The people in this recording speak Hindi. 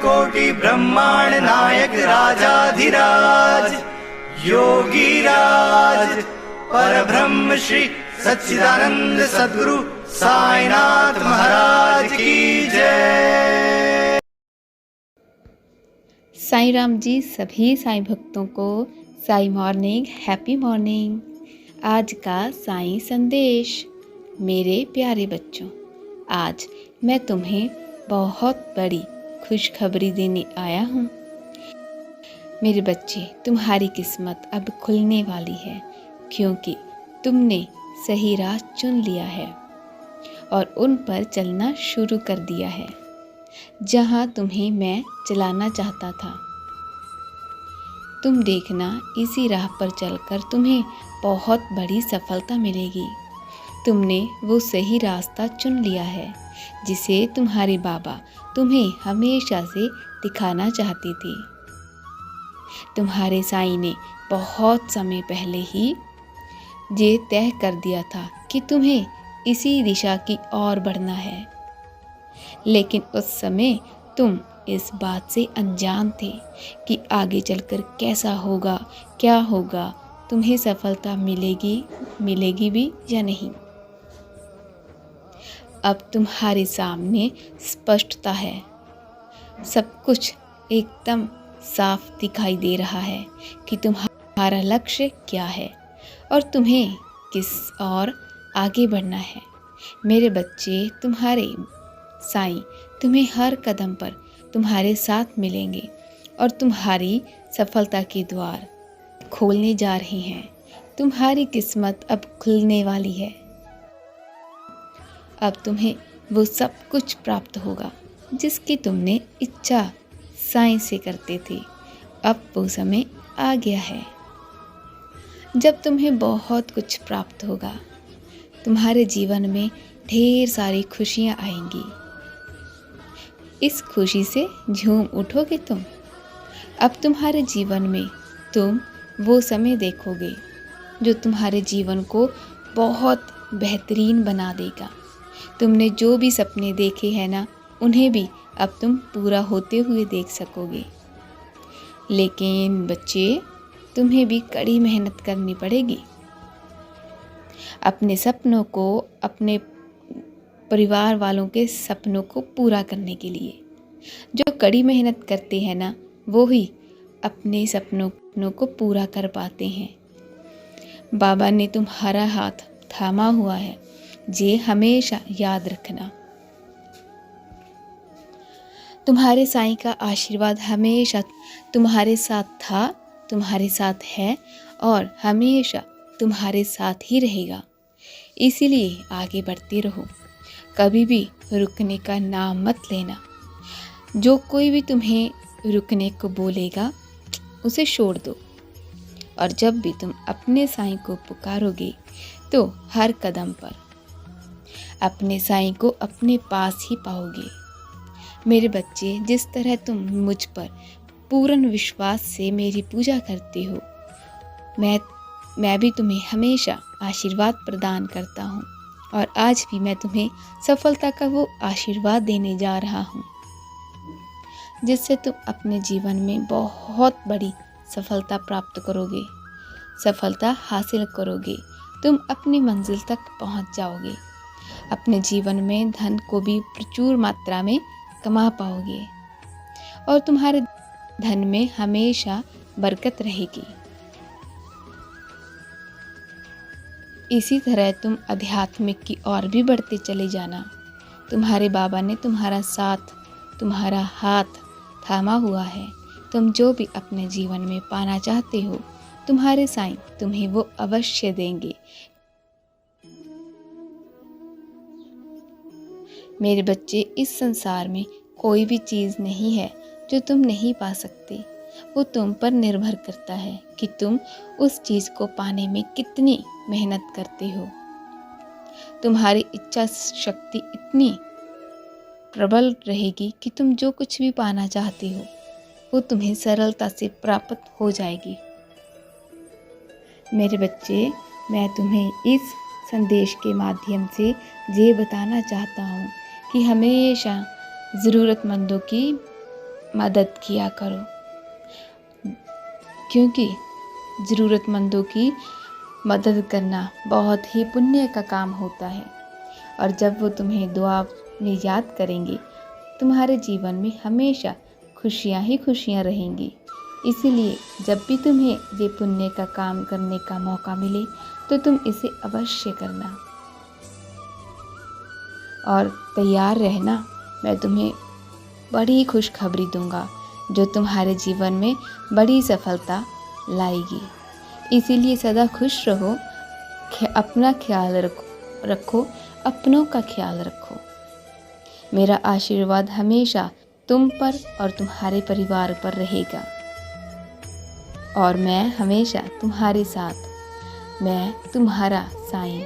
कोटि ब्रह्मांड नायक राजाधिराज योगीराज परब्रह्म श्री सच्चिदानंद सद्गुरु साईनाथ महाराज की जय। साईं राम जी सभी साईं भक्तों को साई मॉर्निंग, हैप्पी मॉर्निंग। आज का साईं संदेश। मेरे प्यारे बच्चों, आज मैं तुम्हें बहुत बड़ी खुशखबरी देने आया हूँ। मेरे बच्चे, तुम्हारी किस्मत अब खुलने वाली है, क्योंकि तुमने सही राह चुन लिया है और उन पर चलना शुरू कर दिया है जहाँ तुम्हें मैं चलाना चाहता था। तुम देखना, इसी राह पर चलकर तुम्हें बहुत बड़ी सफलता मिलेगी। तुमने वो सही रास्ता चुन लिया है जिसे तुम्हारे बाबा तुम्हें हमेशा से दिखाना चाहती थी। तुम्हारे साईं ने बहुत समय पहले ही ये तय कर दिया था कि तुम्हें इसी दिशा की ओर बढ़ना है, लेकिन उस समय तुम इस बात से अनजान थे कि आगे चलकर कैसा होगा, क्या होगा, तुम्हें सफलता मिलेगी भी या नहीं। अब तुम्हारे सामने स्पष्टता है, सब कुछ एकदम साफ दिखाई दे रहा है कि तुम्हारा लक्ष्य क्या है और तुम्हें किस ओर आगे बढ़ना है। मेरे बच्चे, तुम्हारे साईं तुम्हें हर कदम पर तुम्हारे साथ मिलेंगे और तुम्हारी सफलता के द्वार खोलने जा रहे हैं। तुम्हारी किस्मत अब खुलने वाली है। अब तुम्हें वो सब कुछ प्राप्त होगा जिसकी तुमने इच्छा साईं से करते थे। अब वो समय आ गया है जब तुम्हें बहुत कुछ प्राप्त होगा। तुम्हारे जीवन में ढेर सारी खुशियाँ आएंगी। इस खुशी से झूम उठोगे तुम। अब तुम्हारे जीवन में तुम वो समय देखोगे जो तुम्हारे जीवन को बहुत बेहतरीन बना देगा। तुमने जो भी सपने देखे हैं ना, उन्हें भी अब तुम पूरा होते हुए देख सकोगे। लेकिन बच्चे, तुम्हें भी कड़ी मेहनत करनी पड़ेगी अपने सपनों को, अपने परिवार वालों के सपनों को पूरा करने के लिए। जो कड़ी मेहनत करते हैं ना, वो ही अपने सपनों को पूरा कर पाते हैं। बाबा ने तुम्हारा हाथ थामा हुआ है, ये हमेशा याद रखना। तुम्हारे साईं का आशीर्वाद हमेशा तुम्हारे साथ था, तुम्हारे साथ है और हमेशा तुम्हारे साथ ही रहेगा। इसीलिए आगे बढ़ते रहो, कभी भी रुकने का नाम मत लेना। जो कोई भी तुम्हें रुकने को बोलेगा, उसे छोड़ दो। और जब भी तुम अपने साईं को पुकारोगे तो हर कदम पर अपने साईं को अपने पास ही पाओगे। मेरे बच्चे, जिस तरह तुम मुझ पर पूर्ण विश्वास से मेरी पूजा करते हो, मैं भी तुम्हें हमेशा आशीर्वाद प्रदान करता हूँ और आज भी मैं तुम्हें सफलता का वो आशीर्वाद देने जा रहा हूँ जिससे तुम अपने जीवन में बहुत बड़ी सफलता प्राप्त करोगे, सफलता हासिल करोगे। तुम अपनी मंजिल तक पहुँच जाओगे। अपने जीवन में धन को भी प्रचुर मात्रा में कमा पाओगे और तुम्हारे धन में हमेशा बरकत रहेगी। इसी तरह तुम आध्यात्मिक की ओर भी बढ़ते चले जाना। तुम्हारे बाबा ने तुम्हारा साथ, तुम्हारा हाथ थामा हुआ है। तुम जो भी अपने जीवन में पाना चाहते हो, तुम्हारे साईं तुम्हें वो अवश्य देंगे। मेरे बच्चे, इस संसार में कोई भी चीज़ नहीं है जो तुम नहीं पा सकते। वो तुम पर निर्भर करता है कि तुम उस चीज़ को पाने में कितनी मेहनत करते हो। तुम्हारी इच्छा शक्ति इतनी प्रबल रहेगी कि तुम जो कुछ भी पाना चाहते हो, वो तुम्हें सरलता से प्राप्त हो जाएगी। मेरे बच्चे, मैं तुम्हें इस संदेश के माध्यम से ये बताना चाहता हूँ कि हमेशा ज़रूरतमंदों की मदद किया करो, क्योंकि ज़रूरतमंदों की मदद करना बहुत ही पुण्य का काम होता है। और जब वो तुम्हें दुआ में याद करेंगे, तुम्हारे जीवन में हमेशा खुशियाँ ही खुशियाँ रहेंगी। इसीलिए जब भी तुम्हें ये पुण्य का काम करने का मौका मिले तो तुम इसे अवश्य करना और तैयार रहना। मैं तुम्हें बड़ी खुशखबरी दूंगा जो तुम्हारे जीवन में बड़ी सफलता लाएगी। इसीलिए सदा खुश रहो, अपना ख्याल रखो, अपनों का ख्याल रखो। मेरा आशीर्वाद हमेशा तुम पर और तुम्हारे परिवार पर रहेगा और मैं हमेशा तुम्हारे साथ। मैं तुम्हारा साईं।